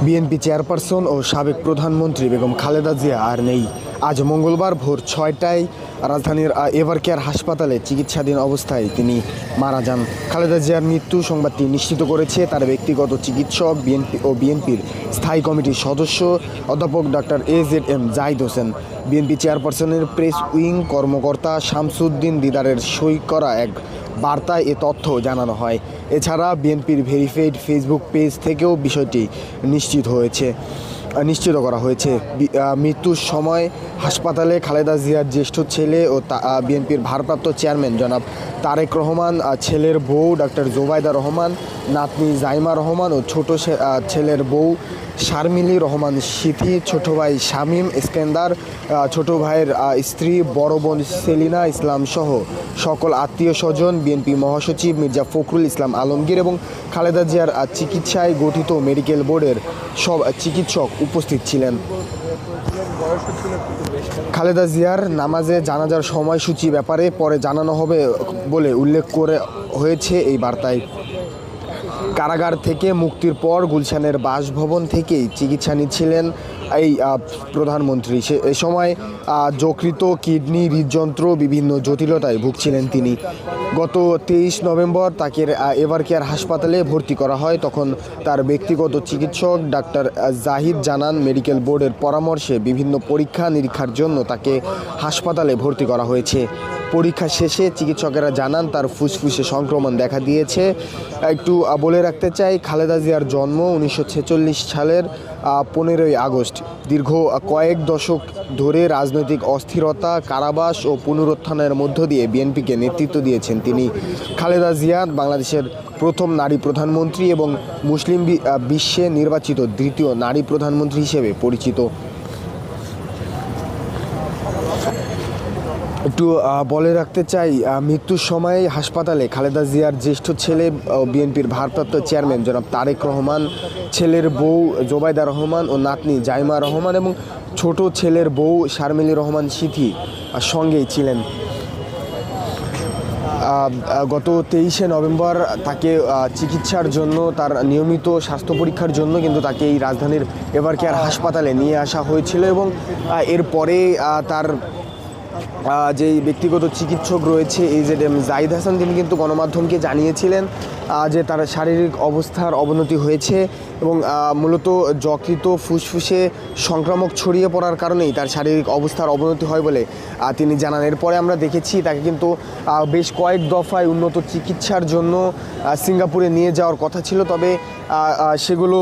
BNP chairperson ও সাবেক প্রধানমন্ত্রী বেগম খালেদা জিয়া আর নেই। আজ মঙ্গলবার ভোর 6টায় রাজধানীর এভারকেয়ার হাসপাতালে চিকিৎসাধীন অবস্থায় তিনি মারা যান। খালেদা জিয়ার মৃত্যু সংবাদটি নিশ্চিত করেছে তার ব্যক্তিগত চিকিৎসক, বিএনপির স্থায়ী কমিটির সদস্য অধ্যাপক doctor AZM Zahid Hossain. BNP চেয়ারপারসনের প্রেস উইং কর্মকর্তা শামসুদ্দিন দিদারের সই করা এক বার্তায় এ তথ্য জানানো হয়। এছাড়া বিএনপির ভেরিফাইড ফেসবুক পেজ থেকেও বিষয়টি নিশ্চিত করা হয়েছে। মৃত্যুর সময় হাসপাতালে খালেদা জিয়ার জ্যেষ্ঠ ছেলে ও বিএনপির ভারপ্রাপ্ত চেয়ারম্যান জনাব তারেক রহমান, ছেলের বউ ডক্টর জোবাইদা রহমান, নাতনি জাইমা রহমান ও ছোট ছেলের বউ শারমিলি রহমান সিথি, ছোট ভাই শামীম ইস্কেন্দার, ছোট ভাইয়ের স্ত্রী, বড় বোন সেলিনা ইসলাম সহ সকল আত্মীয় স্বজন, বিএনপি মহাসচিব মির্জা ফখরুল ইসলাম আলমগীর এবং খালেদা জিয়ার চিকিৎসায় গঠিত মেডিকেল বোর্ডের সব চিকিৎসক উপস্থিত ছিলেন। খালেদা জিয়ার নামাজে জানাজার সময়সূচি ব্যাপারে পরে জানানো হবে বলে উল্লেখ করে হয়েছে এই বার্তায়। কারাগার থেকে মুক্তির পর গুলশানের বাসভবন থেকেই চিকিৎসা নিচ্ছিলেন এই প্রধানমন্ত্রী। এ সময় যকৃত, কিডনি, হৃদযন্ত্র বিভিন্ন জটিলতায় ভুগছিলেন তিনি। গত 23 নভেম্বর তাকে এভারকেয়ার হাসপাতালে ভর্তি করা হয়। তখন তার ব্যক্তিগত চিকিৎসক ডাক্তার জাহিদ জানান, মেডিকেল বোর্ডের পরামর্শে বিভিন্ন পরীক্ষা নিরীক্ষার জন্য তাকে হাসপাতালে ভর্তি করা হয়েছে। পরীক্ষা শেষে চিকিৎসকেরা জানান তার ফুসফুসে সংক্রমণ দেখা দিয়েছে। একটু বলে রাখতে চাই, খালেদা জিয়ার জন্ম 1946 সালের 15ই আগস্ট। দীর্ঘ কয়েক দশক ধরে রাজনৈতিক অস্থিরতা, কারাবাস ও পুনরুত্থানের মধ্য দিয়ে বিএনপিকে নেতৃত্ব দিয়েছেন তিনি। খালেদা জিয়া বাংলাদেশের প্রথম নারী প্রধানমন্ত্রী এবং মুসলিম বিশ্বে নির্বাচিত দ্বিতীয় নারী প্রধানমন্ত্রী হিসেবে পরিচিত। একটু বলে রাখতে চাই, মৃত্যুর সময় হাসপাতালে খালেদা জিয়ার জ্যেষ্ঠ ছেলে বিএনপির ভারপ্রাপ্ত চেয়ারম্যান জনাব তারেক রহমান, ছেলের বউ জোবাইদা রহমান ও নাতনি জাইমা রহমান এবং ছোট ছেলের বউ শারমিলি রহমান সিথি সঙ্গেই ছিলেন। গত 23শে নভেম্বর তাকে চিকিৎসার জন্য, তার নিয়মিত স্বাস্থ্য পরীক্ষার জন্য কিন্তু তাকে এই রাজধানীর এভারকেয়ার হাসপাতালে নিয়ে আসা হয়েছিল এবং এরপরে তার যেই ব্যক্তিগত চিকিৎসক রয়েছে AZM জাহিদ হাসান, তিনি কিন্তু গণমাধ্যমকে জানিয়েছিলেন যে তার শারীরিক অবস্থার অবনতি হয়েছে এবং মূলত যকৃত, ফুসফুসে সংক্রামক ছড়িয়ে পড়ার কারণেই তার শারীরিক অবস্থার অবনতি হয় বলে তিনি জানান। এরপরে আমরা দেখেছি তাকে কিন্তু বেশ কয়েক দফায় উন্নত চিকিৎসার জন্য সিঙ্গাপুরে নিয়ে যাওয়ার কথা ছিল, তবে সেগুলো